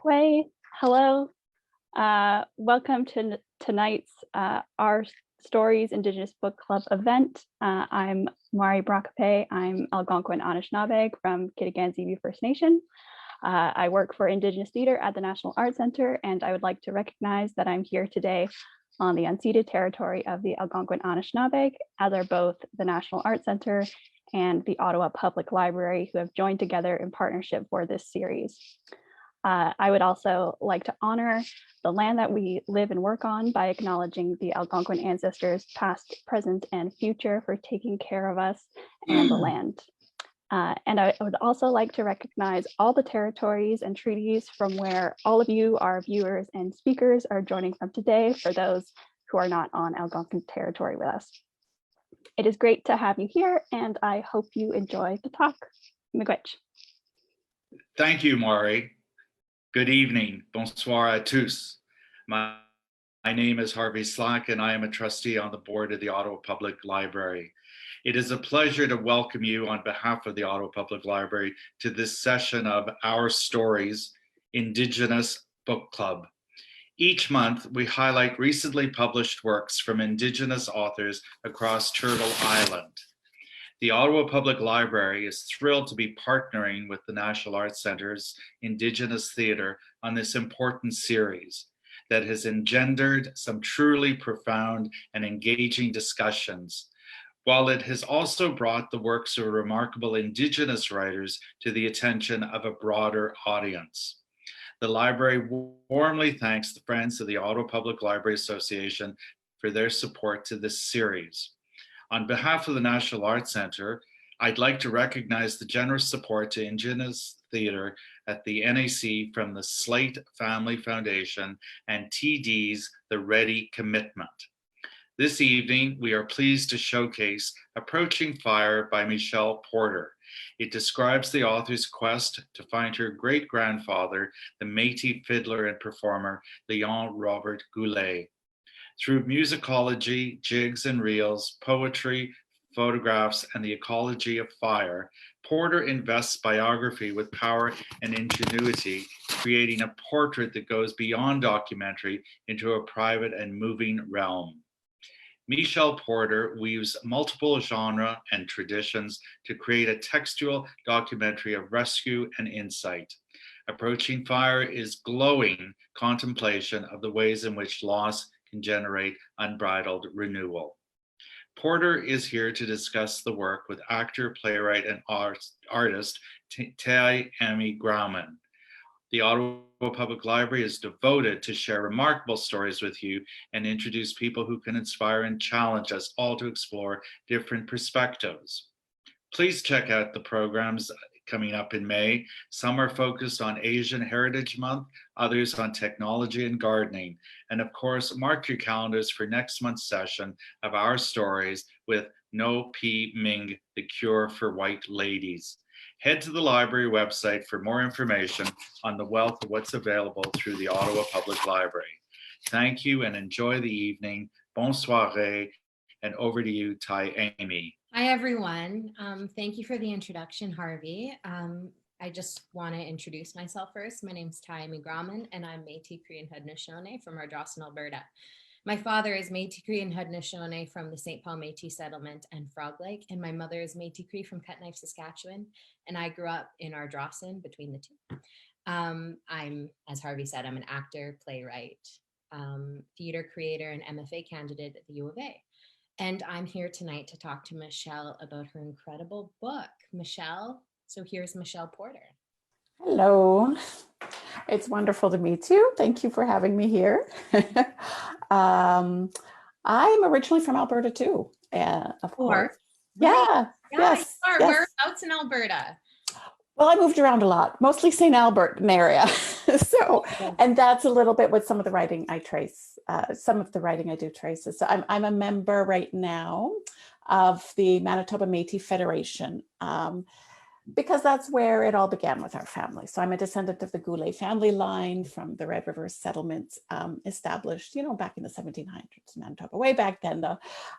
Way. Hello. Welcome to tonight's Our Stories Indigenous Book Club event. I'm Mari Brakape. I'm Algonquin Anishinaabe from Kitigan-Zibi First Nation. I work for Indigenous Theatre at the National Arts Centre, and I would like to recognize that I'm here today on the unceded territory of the Algonquin Anishinaabe, as are both the National Arts Centre and the Ottawa Public Library, who have joined together in partnership for this series. I would also like to honor the land that we live and work on by acknowledging the Algonquin ancestors, past, present, and future, for taking care of us and the land. And I would also like to recognize all the territories and treaties from where all of you, our viewers and speakers, are joining from today, for those who are not on Algonquin territory with us. It is great to have you here, and I hope you enjoy the talk. Miigwech. Thank you, Mari. Good evening. Bonsoir à tous. My name is Harvey Slack, and I am a trustee on the board of the Ottawa Public Library. It is a pleasure to welcome you on behalf of the Ottawa Public Library to this session of Our Stories Indigenous Book Club. Each month, we highlight recently published works from Indigenous authors across Turtle Island. The Ottawa Public Library is thrilled to be partnering with the National Arts Centre's Indigenous Theatre on this important series that has engendered some truly profound and engaging discussions, while it has also brought the works of remarkable Indigenous writers to the attention of a broader audience. The library warmly thanks the Friends of the Ottawa Public Library Association for their support to this series. On behalf of the National Arts Centre, I'd like to recognize the generous support to Indigenous theatre at the NAC from the Slate Family Foundation and TD's The Ready Commitment. This evening, we are pleased to showcase Approaching Fire by Michelle Porter. It describes the author's quest to find her great-grandfather, the Métis fiddler and performer, Leon Robert Goulet. Through musicology, jigs and reels, poetry, photographs, and the ecology of fire, Porter invests biography with power and ingenuity, creating a portrait that goes beyond documentary into a private and moving realm. Michelle Porter weaves multiple genres and traditions to create a textual documentary of rescue and insight. Approaching Fire is glowing contemplation of the ways in which loss can generate unbridled renewal. Porter is here to discuss the work with actor, playwright, and artist Taimi Grauman. The Ottawa Public Library is devoted to share remarkable stories with you and introduce people who can inspire and challenge us all to explore different perspectives. Please check out the programs coming up in May. Some are focused on Asian Heritage Month, others on technology and gardening. And of course, mark your calendars for next month's session of Our Stories with No P Ming, the Cure for White Ladies. Head to the library website for more information on the wealth of what's available through the Ottawa Public Library. Thank you and enjoy the evening. Bonsoir, and over to you, Taimi. Hi, everyone. Thank you for the introduction, Harvey. I just want to introduce myself first. My name is Taimi Grauman, and I'm Métis Cree and Haudenosaunee from Ardrossan, Alberta. My father is Métis Cree and Haudenosaunee from the St. Paul Métis Settlement and Frog Lake, and my mother is Métis Cree from Cutknife, Saskatchewan, and I grew up in Ardrossan between the two. I'm, as Harvey said, I'm an actor, playwright, theater creator, and MFA candidate at the U of A. And I'm here tonight to talk to Michelle about her incredible book. Michelle, so here's Michelle Porter. Hello, it's wonderful to meet you. Thank you for having me here. I'm originally from Alberta too, of course. Yeah, yes. Whereabouts in Alberta? Well, I moved around a lot, mostly St. Albert area. And that's a little bit what some of the writing I trace. Some of the writing I do trace. So I'm a member right now of the Manitoba Métis Federation. because that's where it all began with our family. So I'm a descendant of the Goulet family line from the Red River settlement, established, back in the 1700s, Manitoba, way back then though.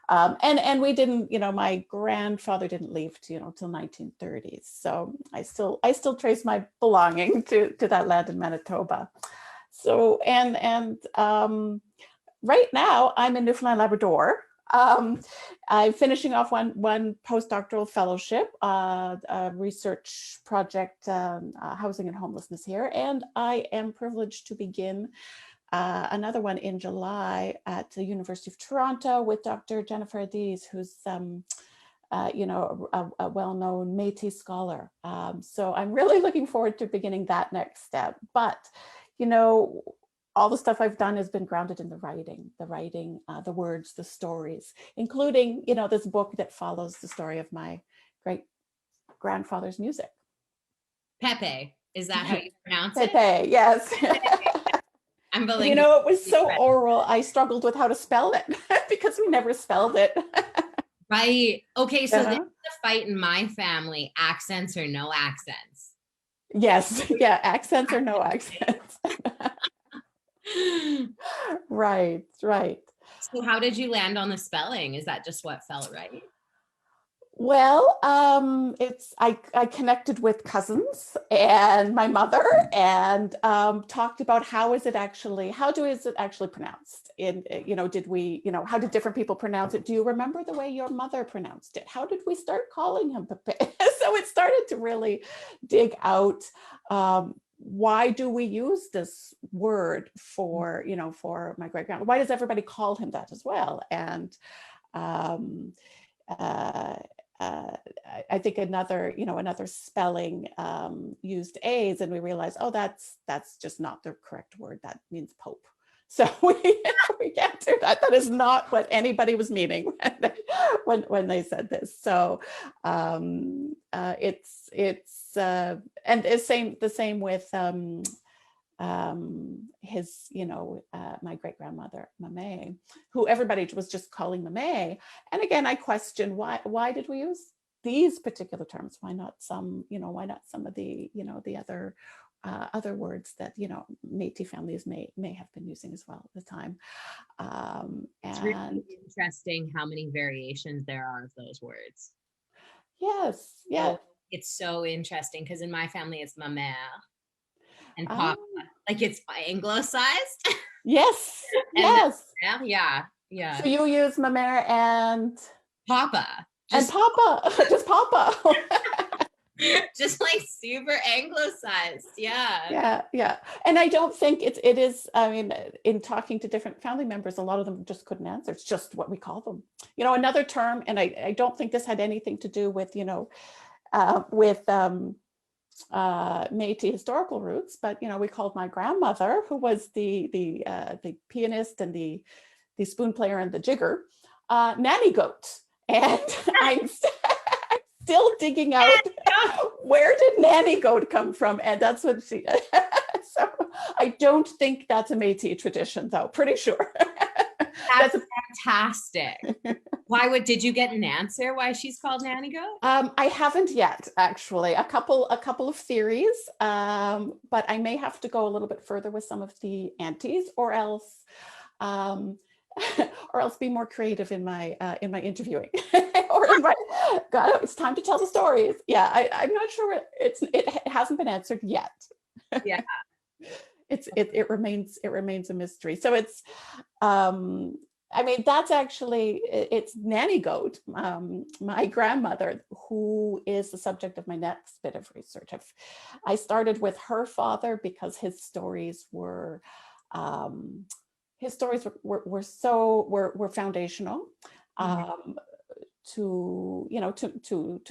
And we didn't, my grandfather didn't leave till 1930s. So I still trace my belonging to that land in Manitoba. So, and right now I'm in Newfoundland, Labrador. I'm finishing off one postdoctoral fellowship, a research project, housing and homelessness here, and I am privileged to begin another one in July at the University of Toronto with Dr. Jennifer Addies, who's a well-known Métis scholar. So I'm really looking forward to beginning that next step. But all the stuff I've done has been grounded in the writing, the words, the stories, including, this book that follows the story of my great grandfather's music. Pepe, is that how you pronounce it? Pepe, yes. I'm bilingual. It was so oral, I struggled with how to spell it because we never spelled it. Right. Okay, so there's a fight in my family, accents or no accents. Yes, yeah, accents or no accents. Right. So how did you land on the spelling? Is that just what felt right? Well, I connected with cousins and my mother and talked about how is it actually pronounced? How did different people pronounce it? Do you remember the way your mother pronounced it? How did we start calling him Pepe? So it started to really dig out, why do we use this word for my great grandma? Why does everybody call him that as well? And I think another spelling used A's, and we realized, oh, that's just not the correct word. That means Pope. So we can't do that. That is not what anybody was meaning when they said this. So it's and the same with his, my great grandmother, Mamé, who everybody was just calling Mamé. And again, I question why did we use these particular terms? Why not some of the, the other words that, Métis families may have been using as well at the time. It's really interesting how many variations there are of those words. Yes. Yeah. So it's so interesting because in my family it's ma mère and papa, like it's anglicized. Yes. Yes. Yeah. So you use ma mère and papa. Just papa. Just like super anglicized. Yeah. And I don't think it is, I mean, in talking to different family members, a lot of them just couldn't answer. It's just what we call them. Another term, and I don't think this had anything to do with, Métis historical roots, but we called my grandmother, who was the pianist and the spoon player and the jigger, nanny goat. And I'm still digging out where did nanny goat come from, and that's what she. So I don't think that's a Métis tradition, though. Pretty sure. That's fantastic. Did you get an answer why she's called nanny goat? I haven't yet, actually. A couple of theories, but I may have to go a little bit further with some of the aunties, or else be more creative in my interviewing, or in my God, it's time to tell the stories. Yeah, I'm not sure. It hasn't been answered yet. Yeah. It remains a mystery. So it's that's actually, it's nanny goat, my grandmother, who is the subject of my next bit of research. I started with her father because his stories were foundational to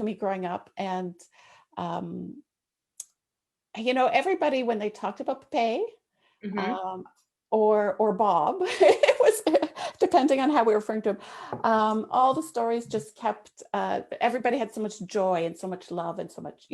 me growing up. And everybody, when they talked about Pepe, or Bob. It was depending on how we were referring to him. All the stories just kept. Everybody had so much joy and so much love and so much,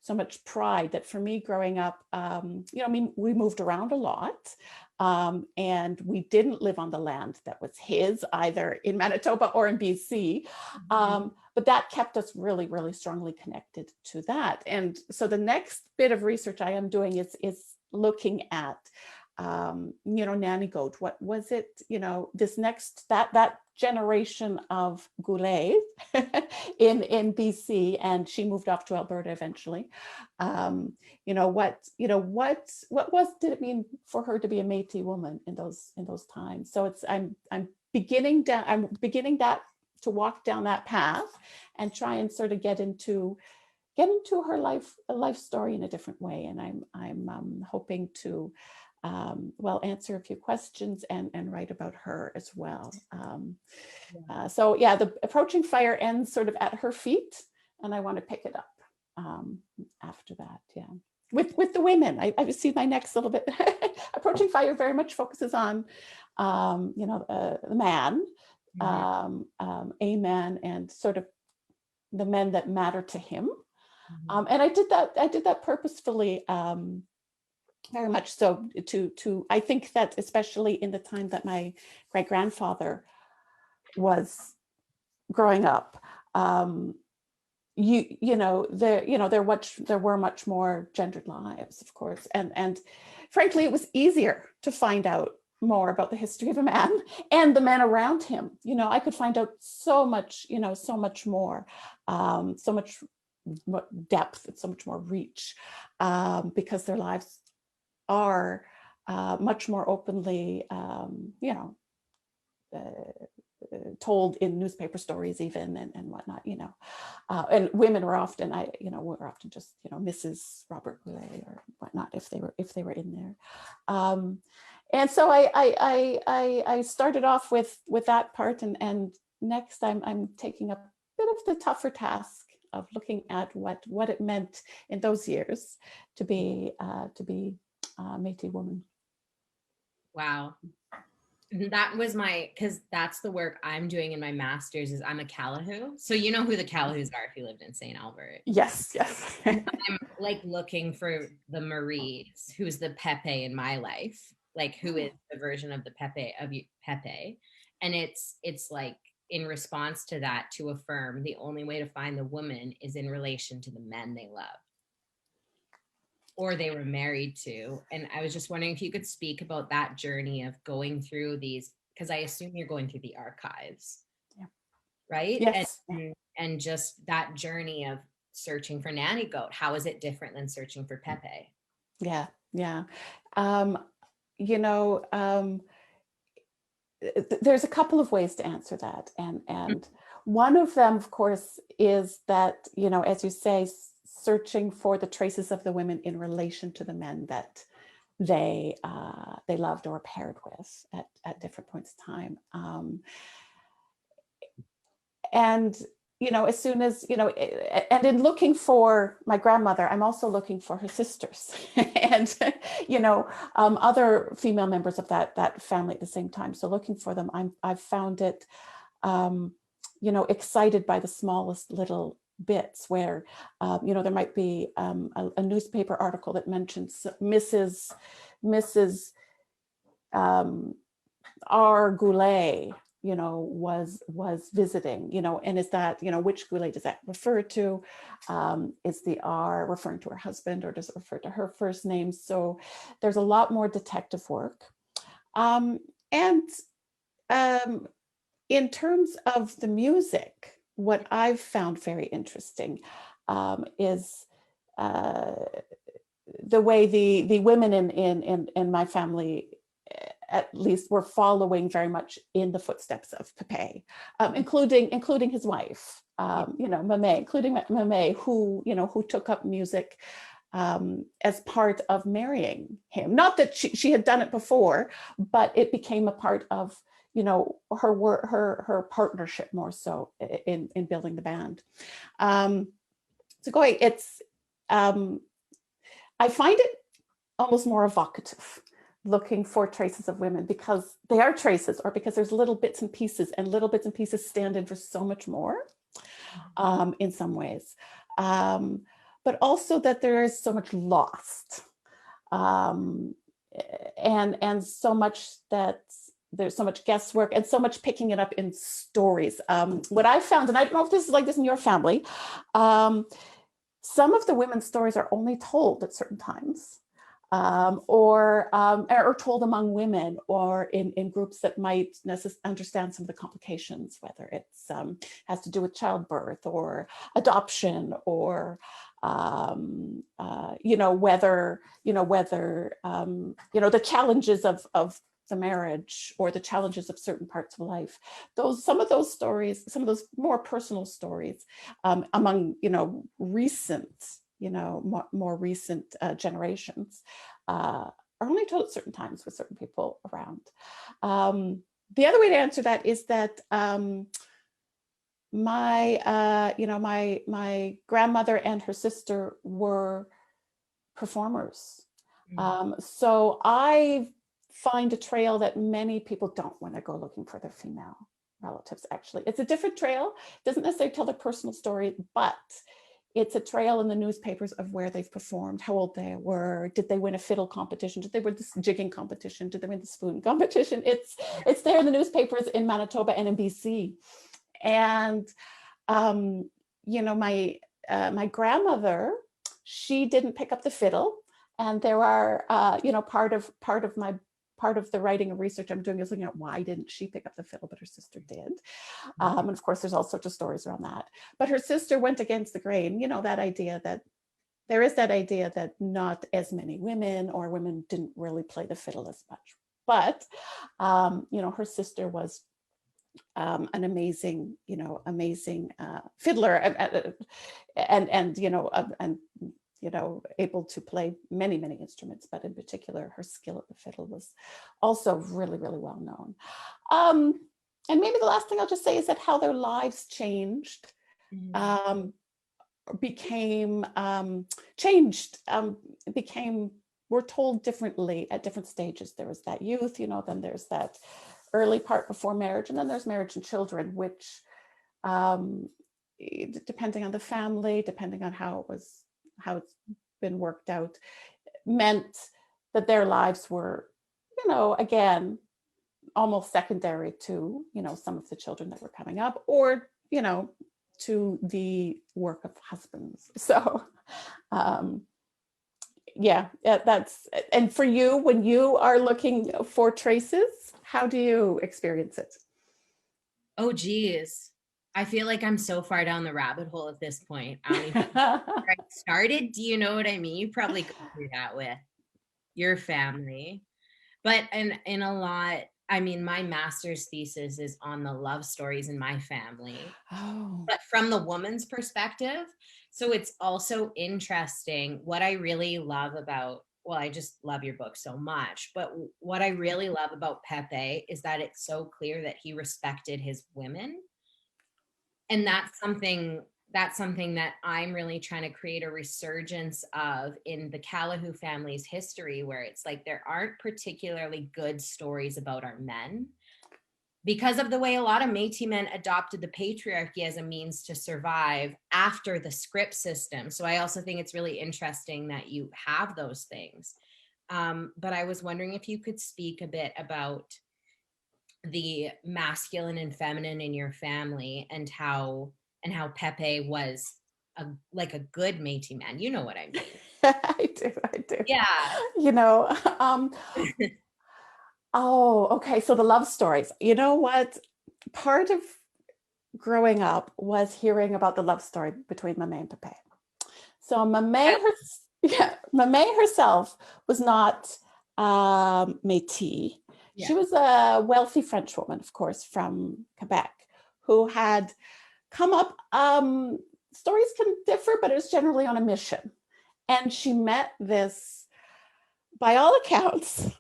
so much pride that for me growing up, I mean, we moved around a lot. And we didn't live on the land that was his, either in Manitoba or in BC. But that kept us really, really strongly connected to that. And so the next bit of research I am doing is looking at, Nanny Goat. What was it? This next, that generation of Goulet in BC, and she moved off to Alberta eventually. What did it mean for her to be a Métis woman in those times? So I'm beginning that to walk down that path and try and sort of get into her life story in a different way. And I'm hoping to answer a few questions and write about her as well. The Approaching Fire ends sort of at her feet, and I want to pick it up after that. Yeah, with the women. I see my next little bit. Approaching Fire very much focuses on the man, a man, and sort of the men that matter to him. And I did that purposefully. Very much so to I think that especially in the time that my great-grandfather was growing up, there were much more gendered lives, of course, and frankly it was easier to find out more about the history of a man and the men around him. I could find out so much more, so much depth and so much more reach, because their lives are much more openly, told in newspaper stories even and whatnot, and women were often, just, Mrs. Robert Goulet or whatnot if they were in there. And so I started off with that part, and next I'm taking a bit of the tougher task of looking at what it meant in those years to be Métis woman. Wow. That was because that's the work I'm doing in my master's. Is I'm a Callahoo. So you know who the Callahoos are if you lived in St. Albert. Yes. I'm like looking for the Maries, who's the Pepe in my life, like who is the version of the Pepe and it's like in response to that, to affirm the only way to find the woman is in relation to the men they love or they were married to. And I was just wondering if you could speak about that journey of going through these, because I assume you're going through the archives, right? Yes. And just that journey of searching for Nanny Goat. How is it different than searching for Pepe? Yeah. There's a couple of ways to answer that. And one of them, of course, is that, as you say, searching for the traces of the women in relation to the men that they loved or paired with at different points in time. And as soon as, and in looking for my grandmother, I'm also looking for her sisters and, other female members of that family at the same time. So looking for them, I've found it, excited by the smallest little bits where, there might be a newspaper article that mentions Mrs. R. Goulet, was visiting, and is that, which Goulet does that refer to? Is the R referring to her husband, or does it refer to her first name? So there's a lot more detective work. And in terms of the music, what I've found very interesting is the way the women in my family, at least, were following very much in the footsteps of Pepe, including his wife, Mamé, who took up music as part of marrying him. Not that she had done it before, but it became a part of her partnership more so in building the band. So it's I find it almost more evocative looking for traces of women because they are traces, or because there's little bits and pieces, and little bits and pieces stand in for so much more in some ways. But also that there is so much lost, and so much that there's so much guesswork and so much picking it up in stories. What I found, and I don't know if this is like this in your family, some of the women's stories are only told at certain times, or told among women, or in groups that might understand some of the complications, whether it's has to do with childbirth or adoption, or whether the challenges of the marriage, or the challenges of certain parts of life. Some of those stories, some of those more personal stories, among recent, more recent generations, are only told at certain times with certain people around. The other way to answer that is that my grandmother and her sister were performers. So I find a trail that many people don't when they go looking for their female relatives. Actually, it's a different trail. It doesn't necessarily tell their personal story, but it's a trail in the newspapers of where they've performed, how old they were, did they win a fiddle competition, did they win this jigging competition, did they win the spoon competition. It's there in the newspapers in Manitoba and in BC. And my grandmother, she didn't pick up the fiddle, and there are part of the writing and research I'm doing is looking at why didn't she pick up the fiddle, but her sister did. And of course, there's all sorts of stories around that. But her sister went against the grain, that idea that there is that idea that not as many women or women didn't really play the fiddle as much. But, her sister was an amazing, fiddler, and able to play many, many instruments, but in particular, her skill at the fiddle was also really, really well known. And maybe the last thing I'll just say is that how their lives changed, were told differently at different stages. There was that youth, then there's that early part before marriage, and then there's marriage and children, which, depending on the family, depending on how it's been worked out, meant that their lives were, again, almost secondary to, some of the children that were coming up, or, to the work of husbands. So, that's, and for you, when you are looking for traces, how do you experience it? Oh, geez. I feel like I'm so far down the rabbit hole at this point. I don't even know where I started. Do you know what I mean? You probably go through that with your family. But in a lot, my master's thesis is on the love stories in my family, but from the woman's perspective. So it's also interesting. What I really love about, I just love your book so much, but what I really love about Pepe is that it's so clear that he respected his women. And that's something that I'm really trying to create a resurgence of in the Callahoo family's history, where it's like there aren't particularly good stories about our men because of the way a lot of Métis men adopted the patriarchy as a means to survive after the script system. So I also think it's really interesting that you have those things. But I was wondering if you could speak a bit about the masculine and feminine in your family, and how Pepe was a good Métis man. You know what I mean? I do. Yeah. Oh, okay. So the love stories. You know what? Part of growing up was hearing about the love story between Mamé and Pepe. So Mamé herself was not Métis. Yeah. She was a wealthy French woman, of course, from Quebec, who had come up. Stories can differ, but it was generally on a mission. And she met this, by all accounts,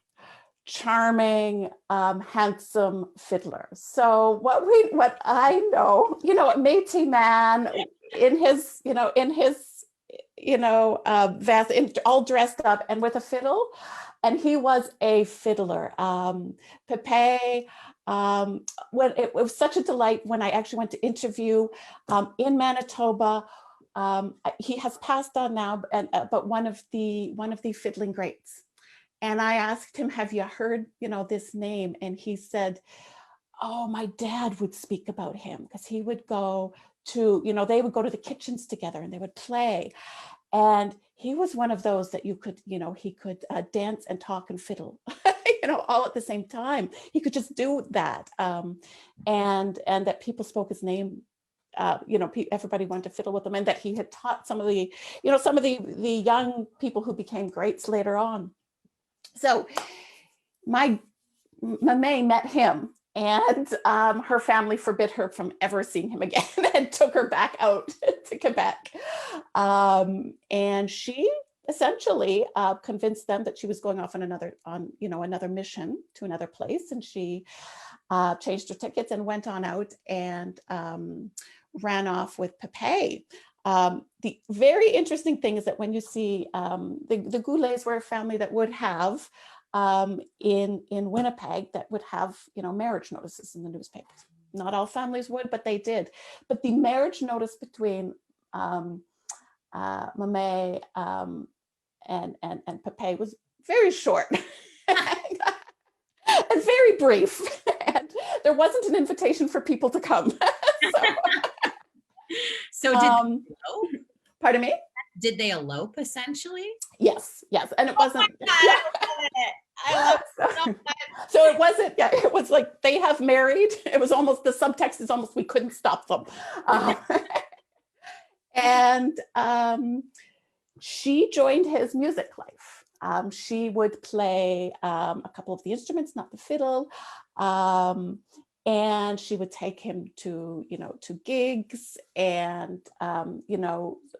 charming, handsome fiddler. So what I know, a Métis man in his vest, all dressed up and with a fiddle. And he was a fiddler. Pepe, when it was such a delight when I actually went to interview in Manitoba. He has passed on now, but one of the fiddling greats. And I asked him, "Have you heard, this name?" And he said, "Oh, my dad would speak about him because he would go to, they would go to the kitchens together and they would play." And he was one of those that you could, he could dance and talk and fiddle, all at the same time. He could just do that. And that people spoke his name. Everybody wanted to fiddle with him, and that he had taught some of the young people who became greats later on. So my Mame met him, and her family forbid her from ever seeing him again and took her back out to Quebec. And she essentially convinced them that she was going off on another mission to another place. And she changed her tickets and went on out and ran off with Pepe. The very interesting thing is that when you see the Goulets were a family that would have in Winnipeg that would have marriage notices in the newspapers. Not all families would, but they did. But the marriage notice between Mame and Pepe was very short and very brief. And there wasn't an invitation for people to come. So did they elope? Pardon me? Did they elope essentially? Yes, and it wasn't. I love it so much. So it wasn't. Yeah, it was like they have married. It was almost, the subtext is almost, we couldn't stop them. And she joined his music life. She would play a couple of the instruments, not the fiddle. And she would take him to gigs and,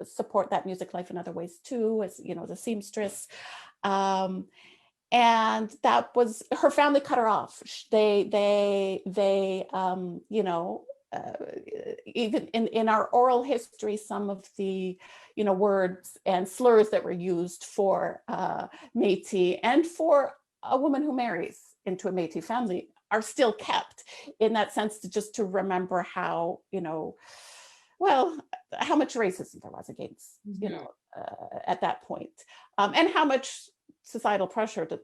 support that music life in other ways too, as, the seamstress. And that was, her family cut her off. They even in our oral history, some of the, words and slurs that were used for Métis and for a woman who marries into a Métis family are still kept, in that sense, to remember how, how much racism there was against, at that point, and how much societal pressure that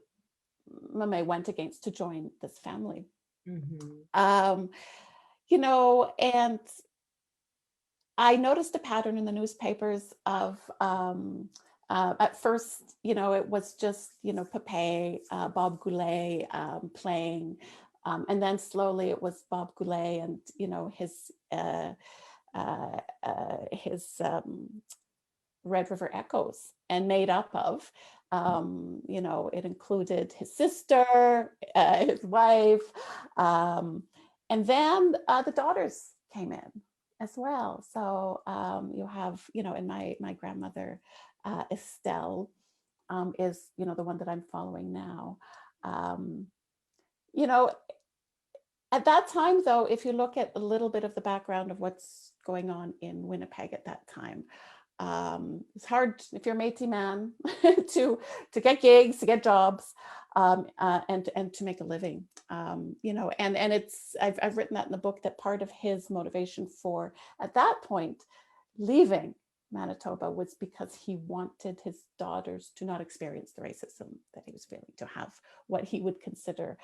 Mame went against to join this family. And I noticed a pattern in the newspapers of, at first, it was just, Pepe, Bob Goulet playing, and then slowly it was Bob Goulet and, his Red River Echoes, and made up of, it included his sister, his wife, and then the daughters came in as well. So you have, and my grandmother, Estelle, is, the one that I'm following now. At that time, though, if you look at a little bit of the background of what's going on in Winnipeg at that time, it's hard if you're a Métis man to get gigs, to get jobs, and to make a living. And it's, I've written that in the book, that part of his motivation for, at that point, leaving Manitoba was because he wanted his daughters to not experience the racism that he was feeling, to have what he would consider,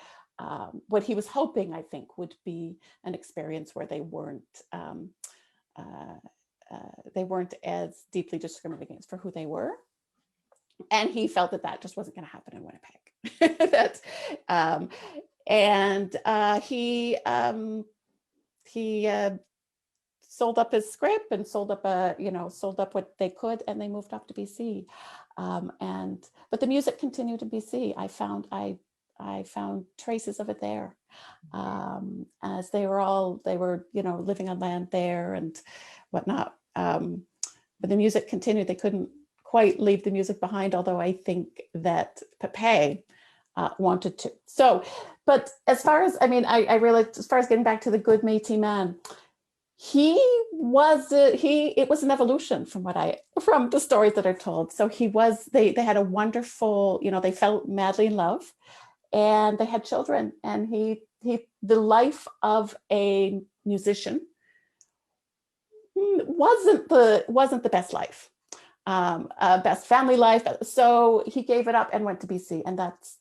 what he was hoping, I think, would be an experience where they weren't as deeply discriminated against for who they were. And he felt that just wasn't going to happen in Winnipeg. He sold up his script and sold up what they could, and they moved up to BC. But the music continued in BC. I found traces of it there, as they were living on land there and whatnot. But the music continued. They couldn't quite leave the music behind, although I think that Pepe wanted to. So, but as far as, I realized, as far as getting back to the good Métis man, He was it was an evolution from from the stories that are told. So they had a wonderful, they fell madly in love, and they had children, and the life of a musician wasn't the best life, best family life. So he gave it up and went to BC, and that's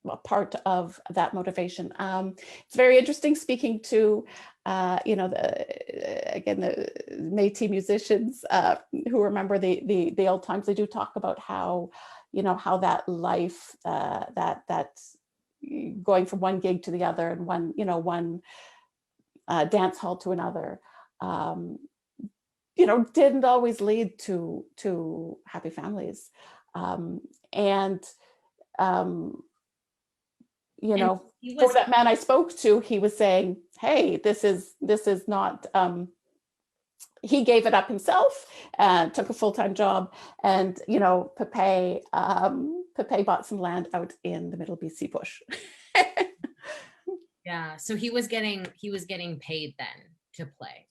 a part of that motivation. It's very interesting speaking to the Métis musicians who remember the old times. They do talk about how that life, that going from one gig to the other, and one dance hall to another, didn't always lead to happy families. And for that man I spoke to, he was saying, hey, this is not, he gave it up himself and took a full-time job, and Pepe bought some land out in the middle BC bush. Yeah, so he was getting paid then to play.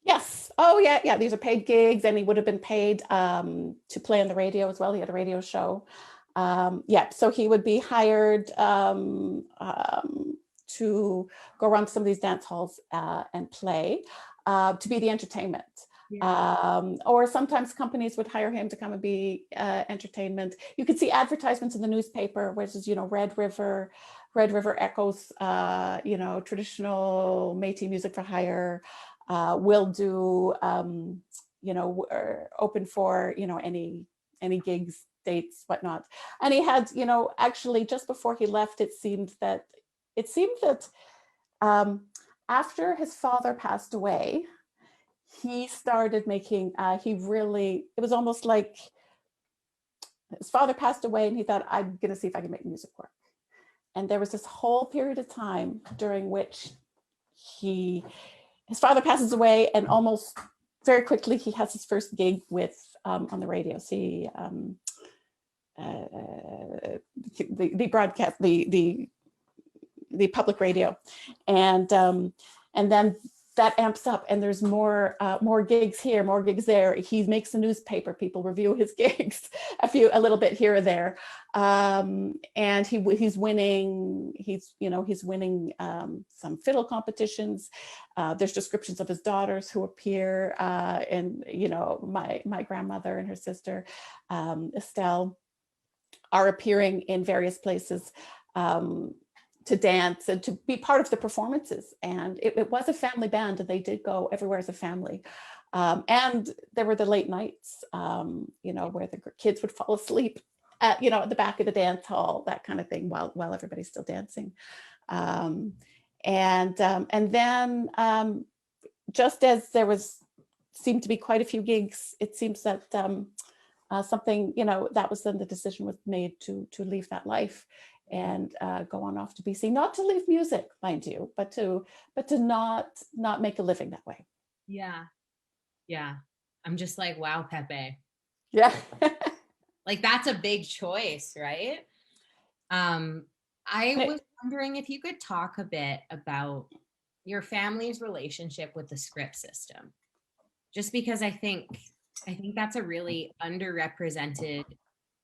Yes. Oh yeah, these are paid gigs, and he would have been paid to play on the radio as well. He had a radio show. So he would be hired to go around to some of these dance halls and play, to be the entertainment. Yeah. Or sometimes companies would hire him to come and be entertainment. You could see advertisements in the newspaper, which is, Red River Echoes, traditional Métis music for hire, will do, open for, any gigs, dates, whatnot. And he had, actually just before he left, it seemed that after his father passed away, he started making, it was almost like his father passed away and he thought, I'm going to see if I can make music work. And there was this whole period of time during which his father passes away, and almost very quickly he has his first gig on the radio. See, the broadcast, the public radio, and then that amps up, and there's more gigs here, more gigs there. He makes a newspaper, people review his gigs a little bit here or there, and he's winning some fiddle competitions. There's descriptions of his daughters who appear, and my grandmother and her sister Estelle are appearing in various places to dance and to be part of the performances. And it was a family band, and they did go everywhere as a family. And there were the late nights, where the kids would fall asleep at the back of the dance hall, that kind of thing, while everybody's still dancing. And then just as there seemed to be quite a few gigs, it seems that something, that was then the decision was made to leave that life and go on off to BC, not to leave music, mind you, but to not make a living that way. Yeah. I'm just like, wow, Pepe. Yeah. Like, that's a big choice, right? I was wondering if you could talk a bit about your family's relationship with the script system, just because I think that's a really underrepresented,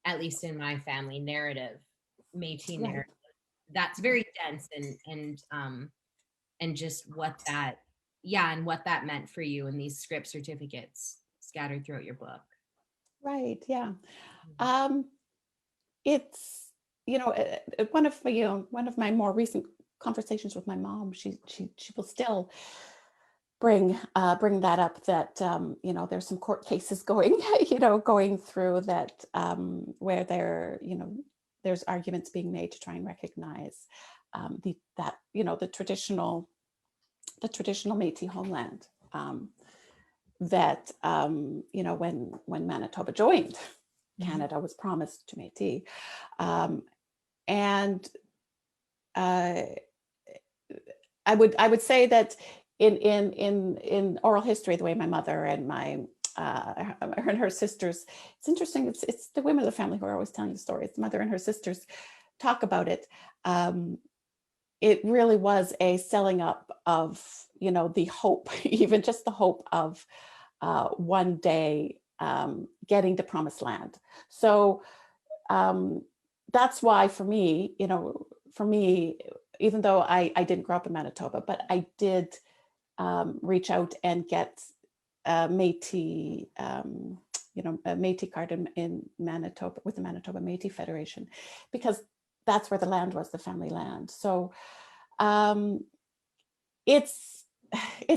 at least in my family, narrative, Métis narrative. That's very dense and just what that meant for you in these script certificates scattered throughout your book. Right. Yeah. It's one of my more recent conversations with my mom. She will still bring that up, that there's some court cases going through that, where there's arguments being made to try and recognize the traditional Métis homeland, that when Manitoba joined Canada, was promised to Métis, and I would say that in oral history, the way my mother and her and her sisters, it's interesting. It's the women of the family who are always telling the stories. The mother and her sisters talk about it. it really was a selling up of, the hope, even just the hope of one day getting to promised land. So that's why for me, even though I didn't grow up in Manitoba, but I did reach out and get a Métis, a Métis card in Manitoba with the Manitoba Métis Federation, because that's where the land was, the family land. So it's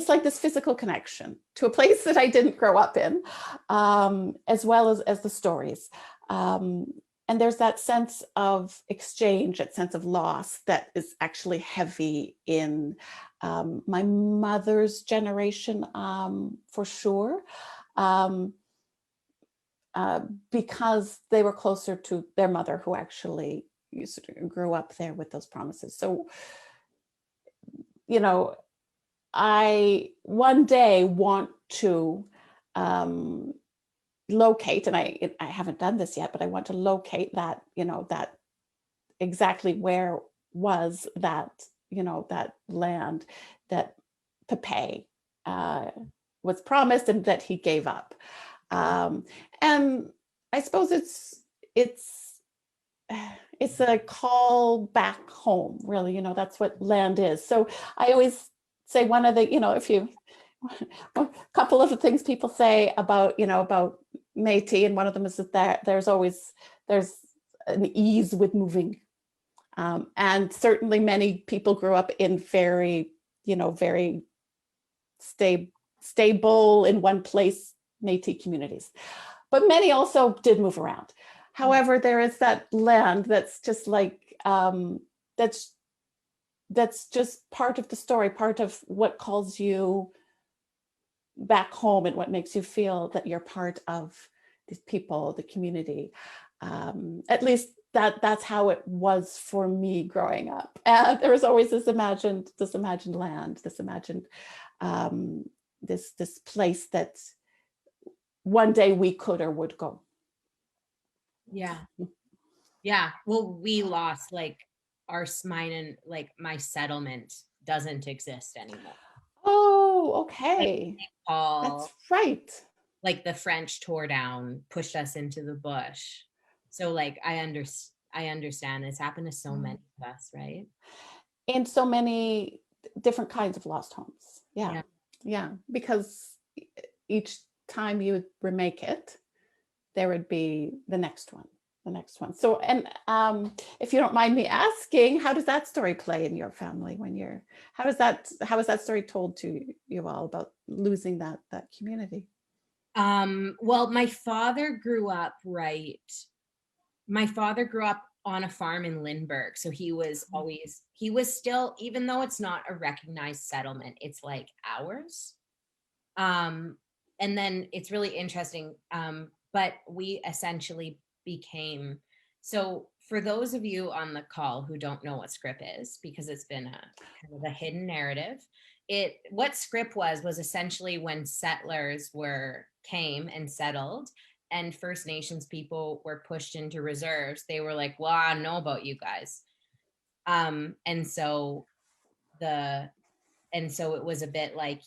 like this physical connection to a place that I didn't grow up in, as well as the stories. And there's that sense of exchange, that sense of loss that is actually heavy in my mother's generation, for sure, because they were closer to their mother, who actually grew up there with those promises. So, I one day want to locate, and I haven't done this yet, but I want to locate that, that exactly where was that, that land that Pépé was promised and that he gave up. And I suppose it's a call back home, really. That's what land is. So I always say one of the, a couple of the things people say about, about Métis, and one of them is that there's an ease with moving. And certainly many people grew up in very, very stable in one place Métis communities. But many also did move around. However, there is that land that's just like, that's just part of the story, part of what calls you back home and what makes you feel that you're part of these people, the community. At least that's how it was for me growing up. And there was always this imagined land, this imagined this place that one day we could or would go. Yeah. Yeah. Well, we lost mine, and my settlement doesn't exist anymore. Oh, okay. That's right. The French tore down, pushed us into the bush. So I understand it's happened to so many of us, right? And so many different kinds of lost homes. Yeah. Because each time you would remake it, there would be the next one. So, and if you don't mind me asking, how does that story play in your family how is that story told to you all about losing that community? Well, my father grew up on a farm in Lindbergh. So he was still, even though it's not a recognized settlement, it's like ours. And then it's really interesting. But we essentially became, so for those of you on the call who don't know what Scrip is, because it's been kind of a hidden narrative, what Scrip was essentially when settlers came and settled and First Nations people were pushed into reserves, they were like, well, I don't know about you guys. And so it was a bit like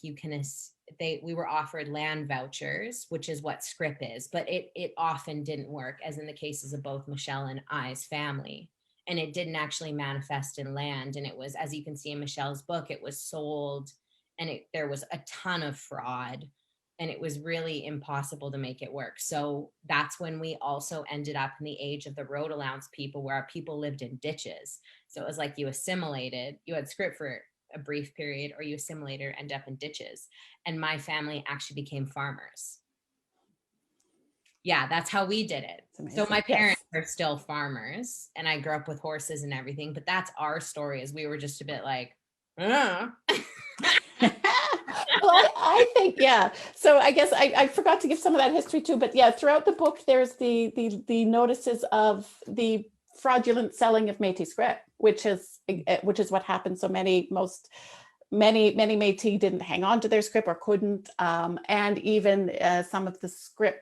we were offered land vouchers, which is what Scrip is, but it often didn't work, as in the cases of both Michelle and I's family. And it didn't actually manifest in land. And it was, as you can see in Michelle's book, it was sold, and there was a ton of fraud, and it was really impossible to make it work. So that's when we also ended up in the age of the road allowance people, where our people lived in ditches. So it was like you had Scrip for a brief period, or you assimilate or end up in ditches. And my family actually became farmers. Yeah, that's how we did it. So my parents are still farmers, and I grew up with horses and everything, but that's our story, is we were just a bit like, Well, I think, yeah. So I guess I forgot to give some of that history too, but yeah, throughout the book, there's the notices of the fraudulent selling of Métis Scrip, which is what happened. So many Métis didn't hang on to their Scrip or couldn't, and even some of the Scrip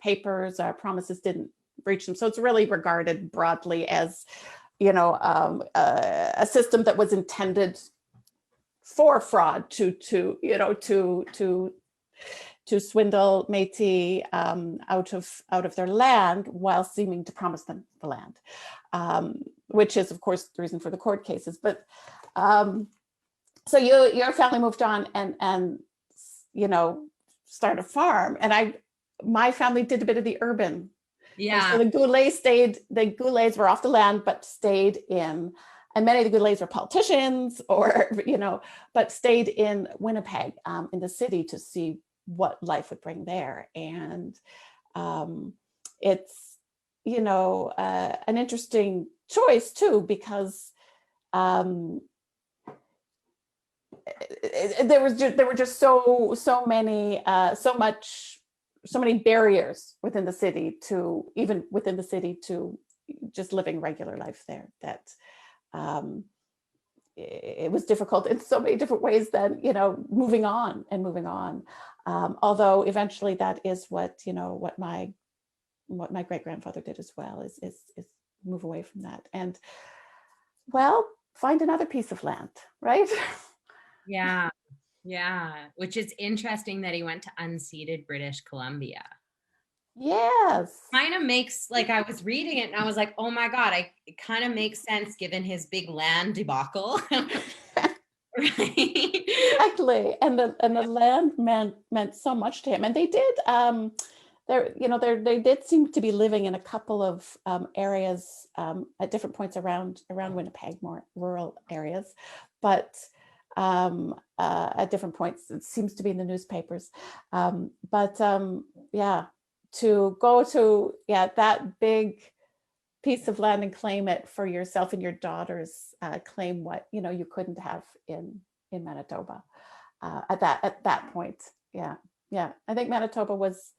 papers or promises didn't reach them. So it's really regarded broadly as a system that was intended for fraud to swindle Métis out of their land while seeming to promise them the land, which is of course the reason for the court cases. But so your family moved on and started a farm, and my family did a bit of the urban. Yeah. So the Goulets were off the land, but stayed in, and many of the Goulets were politicians but stayed in Winnipeg, in the city, to see what life would bring there. And it's, an interesting choice too, because there were just so many barriers within the city to just living regular life there, that it was difficult in so many different ways than moving on. Although eventually that is what my great-grandfather did as well, is move away from that and, well, find another piece of land, right? Yeah. Which is interesting that he went to unceded British Columbia. Yes. Kind of makes, like, I was reading it and I was like, oh my God, it kind of makes sense given his big land debacle. Right? Exactly. And the land meant so much to him. And they did, they did seem to be living in a couple of areas at different points around Winnipeg, more rural areas, but at different points, it seems to be in the newspapers. To go to that big piece of land and claim it for yourself and your daughters, claim what you couldn't have in Manitoba at that point. Yeah. I think Manitoba was,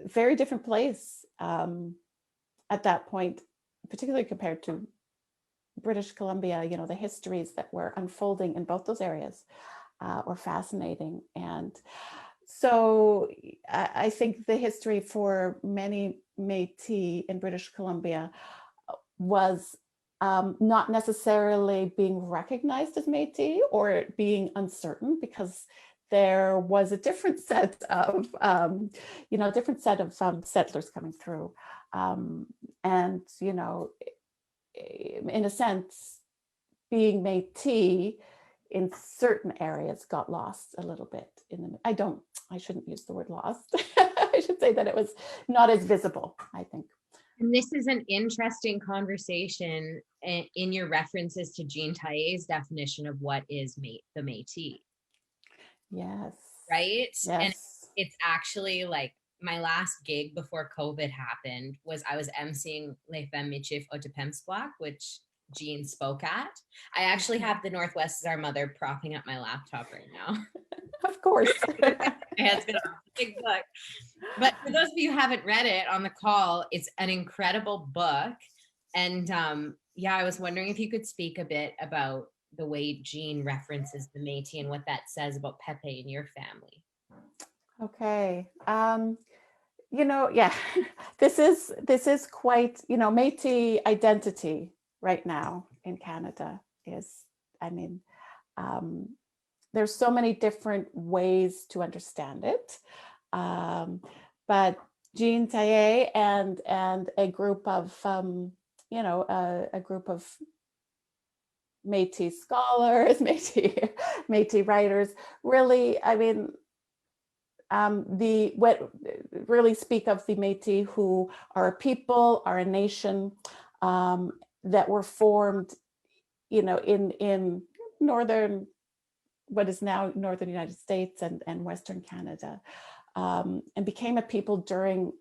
very different place at that point, particularly compared to British Columbia. The histories that were unfolding in both those areas were fascinating. And so I think the history for many Métis in British Columbia was not necessarily being recognized as Métis, or being uncertain, because there was a different set of settlers coming through, and in a sense, being Métis in certain areas got lost a little bit I shouldn't use the word lost. I should say that it was not as visible, I think. And this is an interesting conversation in your references to Jean Taillet's definition of what is the Métis. Yes. Right? Yes. And it's actually, like, my last gig before COVID happened was I was emceeing Les Femmes Michif Otipemsquak, which Jean spoke at. I actually have The Northwest is Our Mother propping up my laptop right now. Of course. My head's been on a big book. But for those of you who haven't read it on the call, it's an incredible book. And I was wondering if you could speak a bit about the way Jean references the Métis and what that says about Pepe and your family. Okay. This is quite, Métis identity right now in Canada is, there's so many different ways to understand it. But Jean Taillet and a group of, a group of Métis scholars, Métis writers, really, really speak of the Métis, who are a people, are a nation that were formed, in northern, what is now northern United States and Western Canada, and became a people during,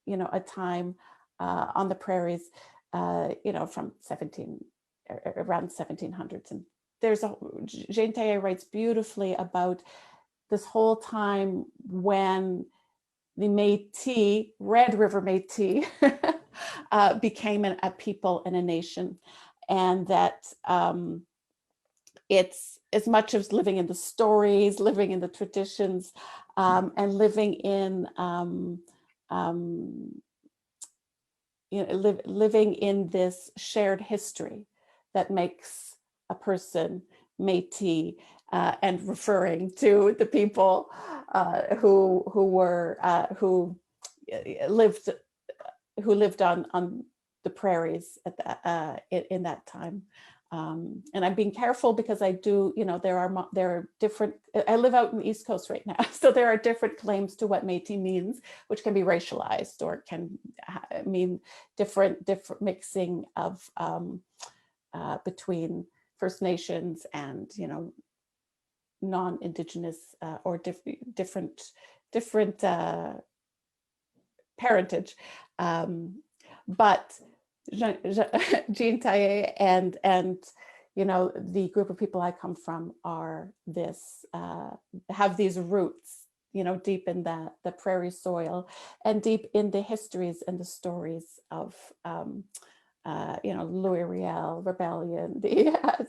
a time on the prairies, from around 1700s. And Jean Taillet writes beautifully about this whole time when the Métis, Red River Métis, became a people and a nation, and that it's as much as living in the stories, living in the traditions, and living in living in this shared history that makes a person Métis, and referring to the people who lived on the prairies at in that time. And I'm being careful because I do, there are different, I live out in the East Coast right now, so there are different claims to what Métis means, which can be racialized or can mean different mixing of between First Nations and, non-Indigenous or different parentage. But Jean Taillé and the group of people I come from are have these roots, deep in the prairie soil and deep in the histories and the stories of Louis Riel rebellion,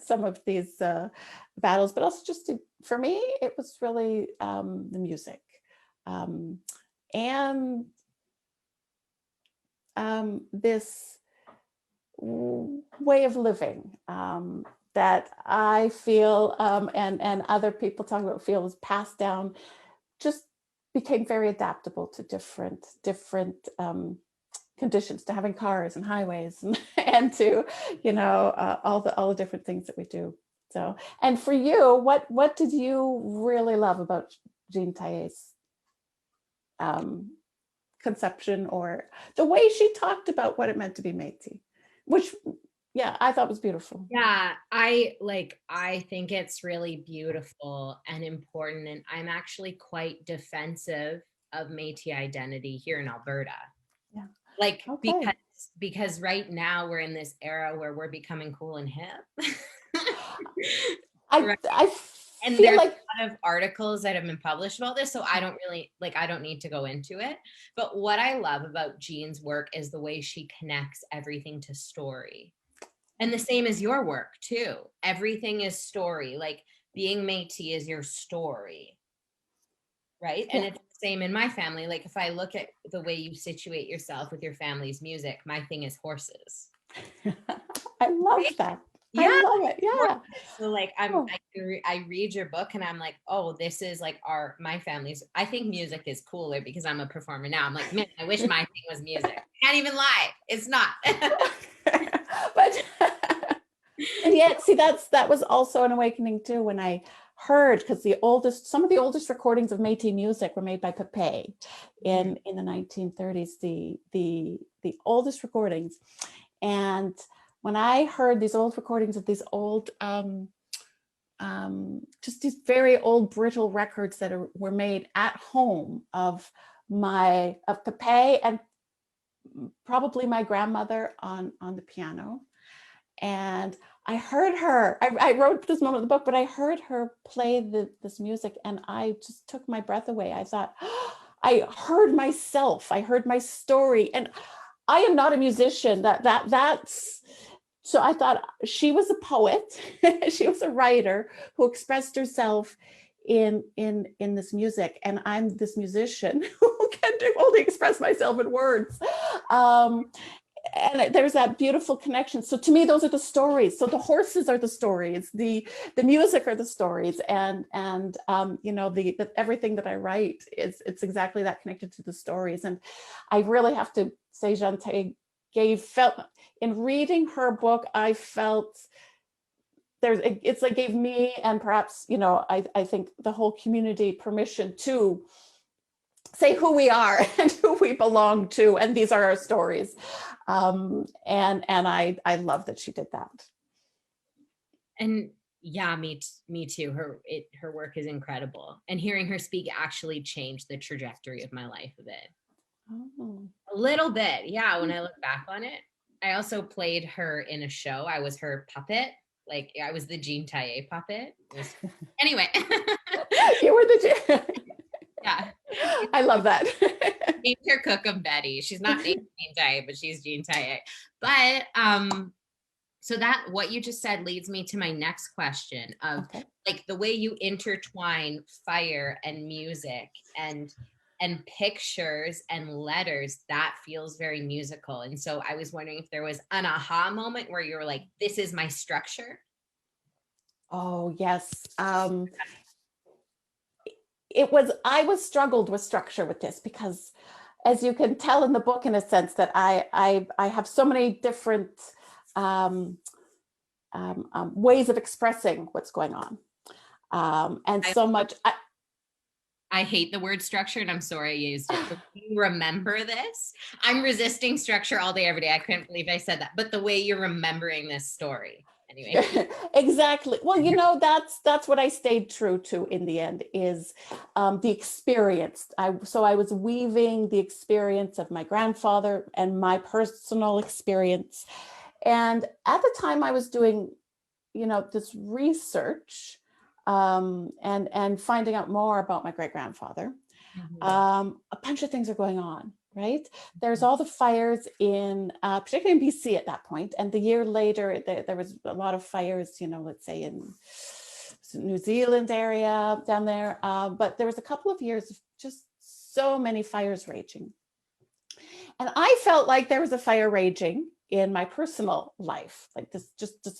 some of these battles, but also just for me, it was really the music and this way of living that I feel and other people talking about feel is passed down, just became very adaptable to different conditions, to having cars and highways and to all the different things that we do. So, and for you, what did you really love about Jean Taillé's conception, or the way she talked about what it meant to be Métis, which I thought was beautiful. Yeah, I think it's really beautiful and important, and I'm actually quite defensive of Métis identity here in Alberta. Yeah. Okay. Because right now we're in this era where we're becoming cool and hip. Right? And there's a lot of articles that have been published about this, so I don't really I don't need to go into it. But what I love about Jean's work is the way she connects everything to story. And the same as your work too. Everything is story. Like being Métis is your story. Right? Yeah. And it's the same in my family. Like if I look at the way you situate yourself with your family's music, my thing is horses. I love that. Yeah. I love it. Yeah. So I read your book and I'm like, oh, this is like my family's. I think music is cooler because I'm a performer now. I'm like, man, I wish my thing was music. I can't even lie. It's not. But and yet, see, that was also an awakening too when I heard, because some of the oldest recordings of Métis music were made by Pépé in the 1930s. The oldest recordings, and when I heard these old recordings of these old, just these very old brittle records that were made at home of Pépé and probably my grandmother on the piano, and I heard her. I wrote this moment in the book, but I heard her play this music, and I just took my breath away. I thought, I heard myself. I heard my story, and I am not a musician. That's. So I thought she was a poet. She was a writer who expressed herself in this music, and I'm this musician who can only express myself in words. And there's that beautiful connection. So to me, those are the stories. So the horses are the stories, the music are the stories, and everything that I write it's exactly that, connected to the stories. And I really have to say, Jean Taillé felt in reading her book, I felt it's like gave me, and perhaps I think the whole community, permission to say who we are and who we belong to, and these are our stories. And I love that she did that. And yeah, me too. Her work is incredible, and hearing her speak actually changed the trajectory of my life a bit. Oh. A little bit, yeah. When I look back on it, I also played her in a show. I was her puppet. Like I was the Jean Taillé puppet. Anyway, you were the. Yeah, I love that. Named her Cook of Betty. She's not named Jean Taillé, but she's Jean Taillé. But so that what you just said leads me to my next question of like the way you intertwine fire and music, and and pictures and letters, that feels very musical. And so I was wondering if there was an aha moment where you were like, this is my structure. Oh, yes. I was struggled with structure with this because, as you can tell in the book, in a sense, that I have so many different ways of expressing what's going on. And so much. I hate the word structure, and I'm sorry I used it. But you remember this? I'm resisting structure all day, every day. I couldn't believe I said that. But the way you're remembering this story. Anyway. Exactly. Well, you know, that's what I stayed true to in the end, is the experience. So I was weaving the experience of my grandfather and my personal experience. And at the time I was doing, you know, this research and finding out more about my great-grandfather. A bunch of things are going on, right? There's all the fires in, particularly in BC at that point, and the year later, there was a lot of fires, you know, let's say in New Zealand area down there, but there was a couple of years of just so many fires raging. And I felt like there was a fire raging in my personal life, like this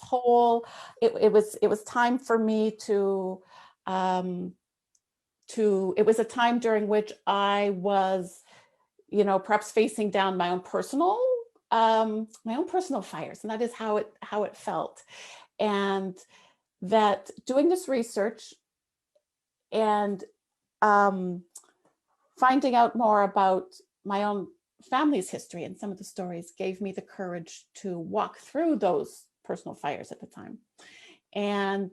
whole, it was time for me to, it was a time during which I was, you know, perhaps facing down my own personal fires, and that is how it felt. And that doing this research and finding out more about my own family's history and some of the stories gave me the courage to walk through those personal fires at the time, and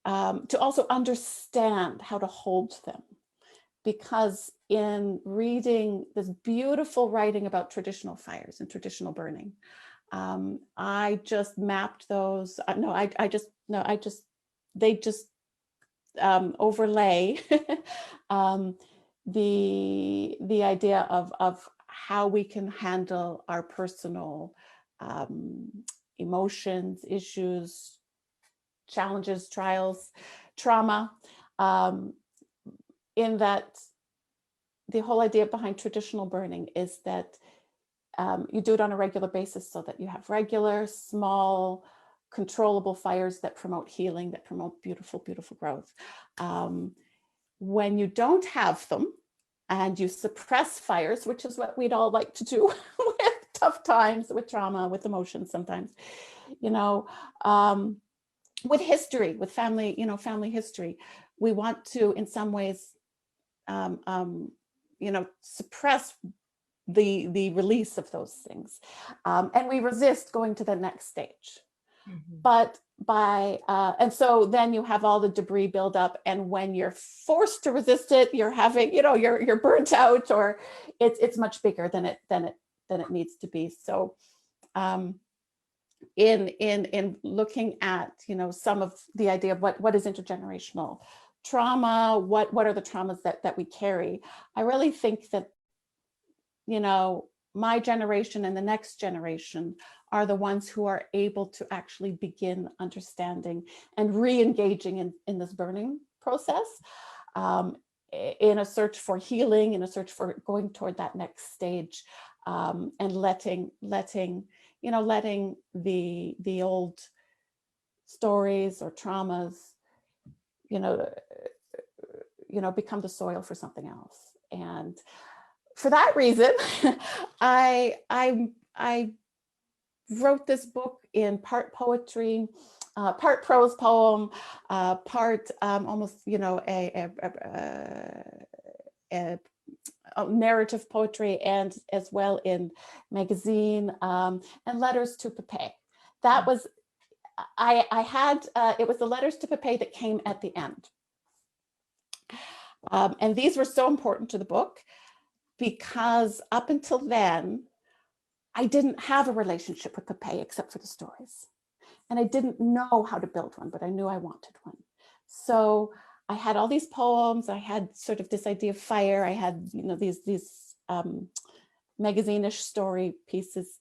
to also understand how to hold them. Because in reading this beautiful writing about traditional fires and traditional burning, I just mapped those. They just overlay the idea of how we can handle our personal emotions, issues, challenges, trials, trauma, in that the whole idea behind traditional burning is that you do it on a regular basis so that you have regular, small, controllable fires that promote healing, that promote beautiful, beautiful growth. When you don't have them and you suppress fires, which is what we'd all like to do with tough times, with trauma, with emotions sometimes, you know, with history, with family, you know, family history, we want to, in some ways, you know, suppress the release of those things, and we resist going to the next stage. But and so then you have all the debris build up, and when you're forced to resist it, you're having, you know, you're burnt out, or it's much bigger than it needs to be. So in looking at, you know, some of the idea of what is intergenerational trauma, what are the traumas that we carry, I really think that, you know, my generation and the next generation are the ones who are able to actually begin understanding and re-engaging in this burning process, in a search for healing, in a search for going toward that next stage, and letting the old stories or traumas, you know, become the soil for something else. And for that reason, I wrote this book in part poetry, part prose poem, part almost, you know, a narrative poetry, and as well in magazine, and letters to Pepe. That was, I had, it was the letters to Pepe that came at the end. And these were so important to the book because up until then, I didn't have a relationship with Pepe except for the stories. And I didn't know how to build one, but I knew I wanted one. So I had all these poems. I had sort of this idea of fire. I had, you know, these magazine-ish story pieces.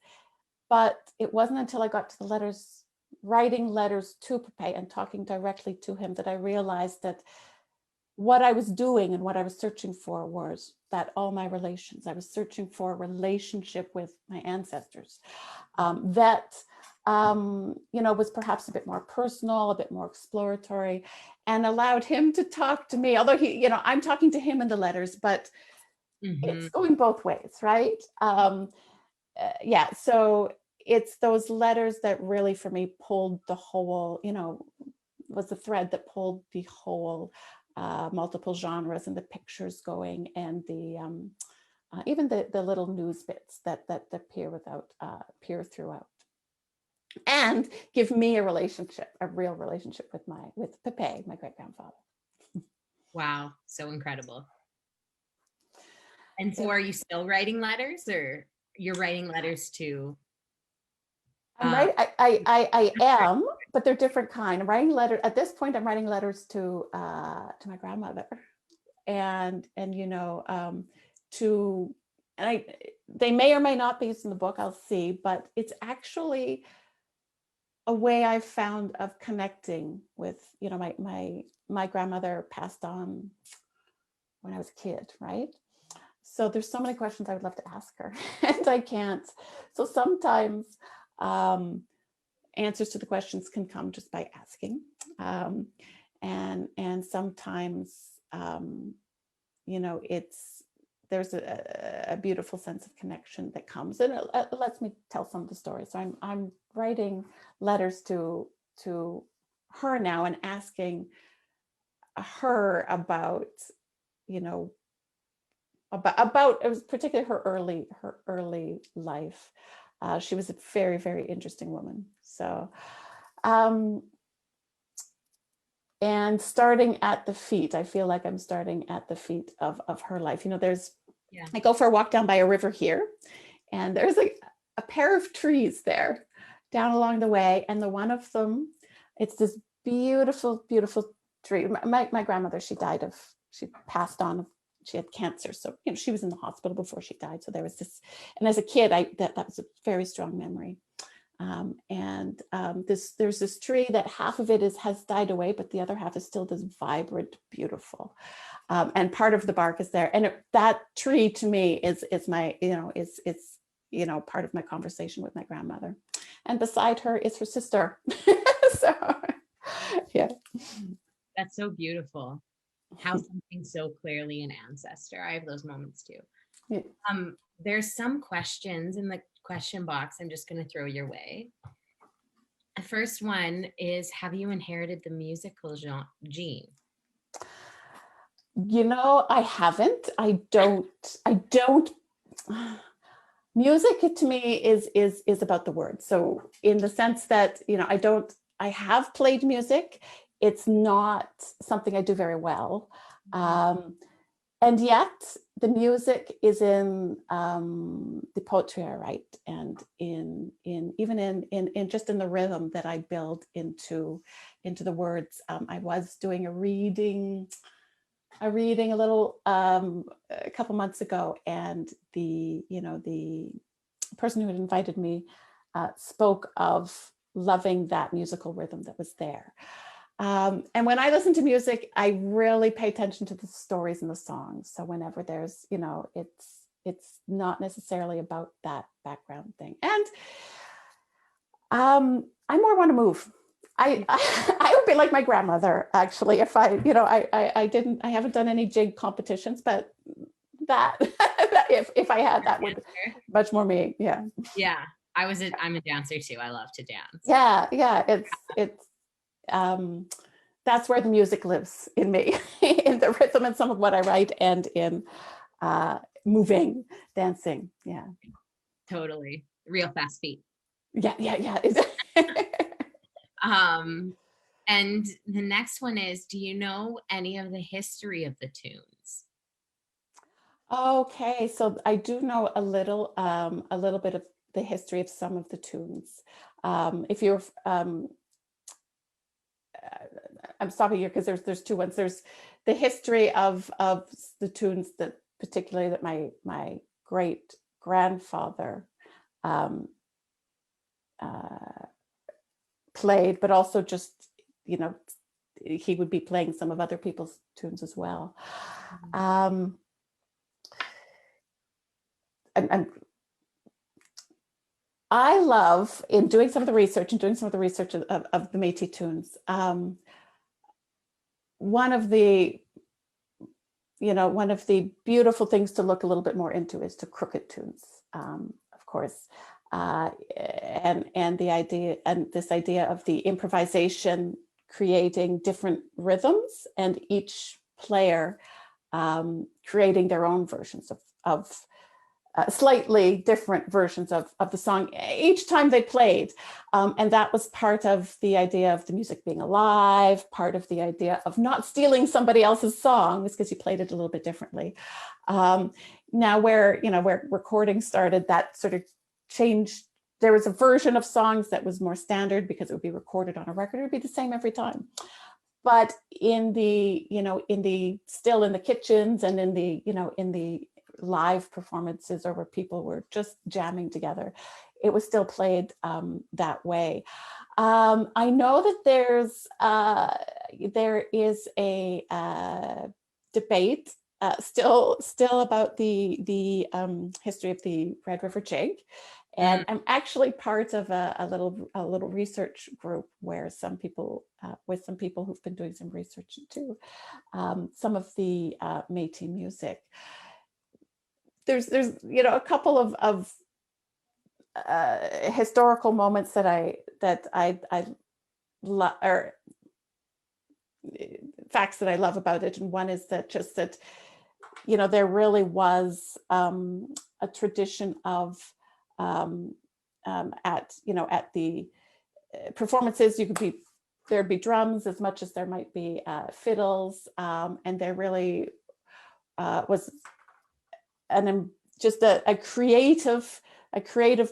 But it wasn't until I got to the letters, writing letters to Pepe and talking directly to him, that I realized that what I was doing and what I was searching for was that all my relations, I was searching for a relationship with my ancestors that, you know, was perhaps a bit more personal, a bit more exploratory, and allowed him to talk to me. Although he, you know, I'm talking to him in the letters, but it's going both ways, right? Yeah, so it's those letters that really, for me, pulled the whole, you know, was the thread that pulled the whole multiple genres and the pictures going, and the even the little news bits that appear throughout, and give me a relationship, a real relationship with Pepe, my great grandfather. Wow, so incredible. And so, are you still writing letters, or you're writing letters to? I'm right. I am, but they're different kind. I'm writing letters at this point. I'm writing letters to my grandmother, and you know, they may or may not be used in the book. I'll see, but it's actually a way I've found of connecting with, you know, my grandmother passed on when I was a kid, right? So there's so many questions I would love to ask her, and I can't. So sometimes answers to the questions can come just by asking, and sometimes you know, there's a beautiful sense of connection that comes, and it lets me tell some of the stories. So I'm writing letters to her now and asking her about, you know, about it was particularly her early life. She was a very, very interesting woman. So, and starting at the feet, I feel like I'm starting at the feet of her life. You know, I go for a walk down by a river here, and there's a pair of trees there down along the way. And the one of them, it's this beautiful, beautiful tree. My grandmother, she passed on, she had cancer. So, you know, she was in the hospital before she died. So there was this, and as a kid, that was a very strong memory. There's this tree that half of it has died away, but the other half is still this vibrant, beautiful. And part of the bark is there. And that tree to me is my, you know, it's you know, part of my conversation with my grandmother. And beside her is her sister. So, yeah. That's so beautiful. How something so clearly an ancestor. I have those moments too. Yeah. There's some questions in the question box I'm just going to throw your way. The first one is, have you inherited the musical gene? You know, I haven't. I don't. Music to me is about the words. So in the sense that, you know, I have played music. It's not something I do very well. And yet the music is in the poetry I write, and even in just in the rhythm that I build into the words. I was doing a reading a little a couple months ago, and the person who had invited me spoke of loving that musical rhythm that was there. And when I listen to music, I really pay attention to the stories and the songs. So whenever there's, you know, it's not necessarily about that background thing. And I more want to move. I would be like my grandmother, actually, if I haven't done any jig competitions, but that if I had, that would much more me. Yeah. Yeah. I'm a dancer too. I love to dance. Yeah. It's that's where the music lives in me, in the rhythm and some of what I write, and in moving, dancing. Yeah. Totally. Real fast feet. Yeah. And the next one is, do you know any of the history of the tunes? Okay, so I do know a little bit of the history of some of the tunes. If you're, I'm stopping here because there's two ones. There's the history of the tunes that particularly that my great grandfather played, but also just, you know, he would be playing some of other people's tunes as well. And I love, in doing some of the research of the Métis tunes, one of the beautiful things to look a little bit more into is the crooked tunes, of course, and the idea, and this idea of the improvisation creating different rhythms, and each player creating their own versions of slightly different versions of the song each time they played. And that was part of the idea of the music being alive, part of the idea of not stealing somebody else's song, because you played it a little bit differently. Now where recording started, that sort of changed. There was a version of songs that was more standard because it would be recorded on a record. It would be the same every time. But in the kitchens and in the live performances, or where people were just jamming together, it was still played that way. I know that there is a debate still about the history of the Red River Jig, and I'm actually part of a little research group where some people who've been doing some research into some of the Métis music. There's a couple of historical moments that I love, or facts that I love about it, and one is that there really was a tradition of at the performances, there'd be drums as much as there might be fiddles, and there really was just a creative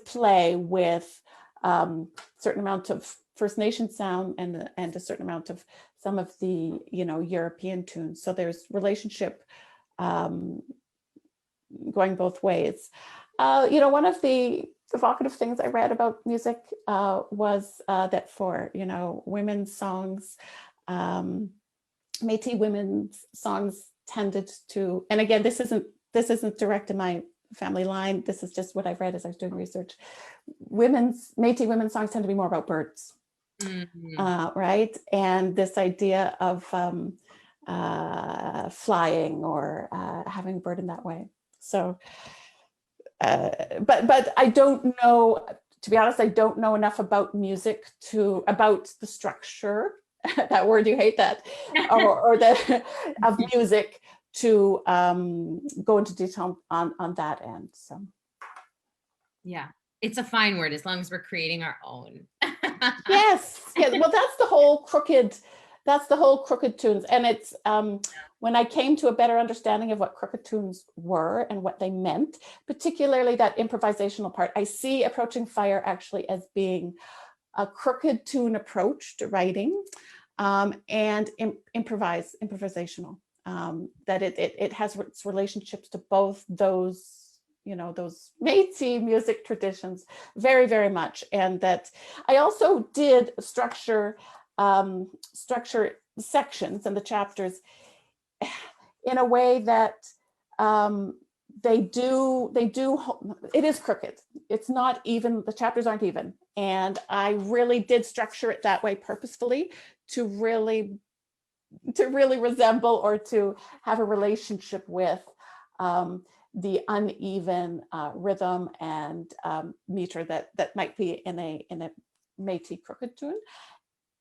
play with certain amount of First Nation sound and a certain amount of some of the European tunes. So there's relationship going both ways. One of the evocative things I read about music was that for women's songs, Métis women's songs tended to, and again, this isn't direct in my family line. This is just what I've read as I was doing research. Métis women's songs tend to be more about birds, right? And this idea of flying or having a bird in that way. So, but I don't know, to be honest, I don't know enough about music about the structure, that word, you hate that, or the of music to go into detail on that end. So yeah, it's a fine word as long as we're creating our own. yes, well, that's the whole crooked tunes. And it's when I came to a better understanding of what crooked tunes were and what they meant, particularly that improvisational part, I see Approaching Fire actually as being a crooked tune approach to writing, and improvisational. That it has its relationships to both those those Métis music traditions very, very much. And that I also did structure sections and the chapters in a way that it is crooked. It's not even, the chapters aren't even. And I really did structure it that way purposefully to really resemble or to have a relationship with the uneven rhythm and meter that might be in a Métis crooked tune,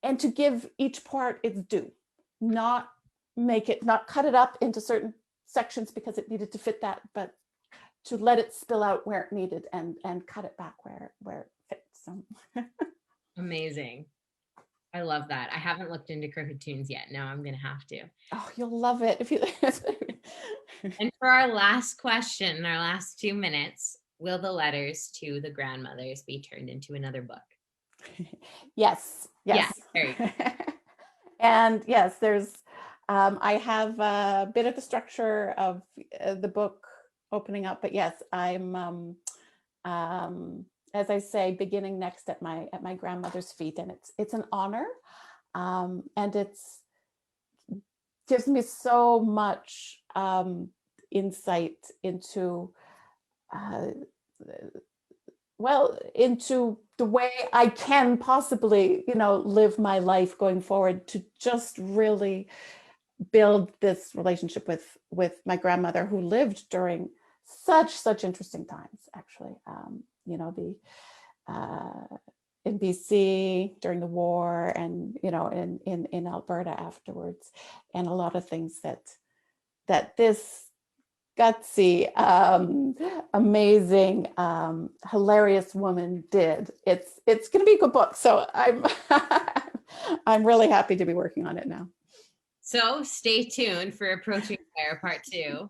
and to give each part its due, not cut it up into certain sections because it needed to fit that, but to let it spill out where it needed and cut it back where it fits. So. Amazing. I love that. I haven't looked into crooked tunes yet. Now I'm going to have to. Oh, you'll love it if you. And for our last question, our last 2 minutes, will the letters to the grandmothers be turned into another book? Yes. Yeah, very good. And yes, there's. I have a bit of the structure of the book opening up, but yes, I'm. As I say, beginning next at my grandmother's feet, and it's an honor, and gives me so much insight into into the way I can possibly, live my life going forward, to just really build this relationship with my grandmother, who lived during such interesting times, actually. The in BC during the war, and in Alberta afterwards, and a lot of things that this gutsy, amazing, hilarious woman did. It's going to be a good book, so I'm I'm really happy to be working on it now. So stay tuned for Approaching Fire Part 2,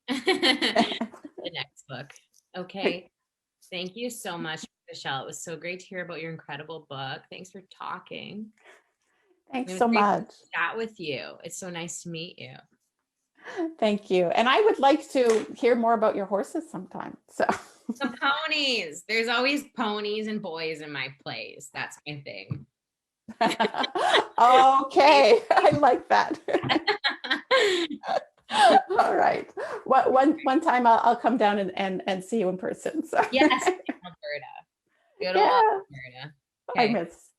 the next book. Okay. Thank you so much, Michelle. It was so great to hear about your incredible book. Thanks for talking. Thanks so much. To chat with you. It's so nice to meet you. Thank you. And I would like to hear more about your horses sometime. So the ponies. There's always ponies and boys in my plays. That's my thing. Okay. I like that. All right. One time I'll come down and see you in person. So. Yes, in Alberta. Good old Alberta. Okay. I miss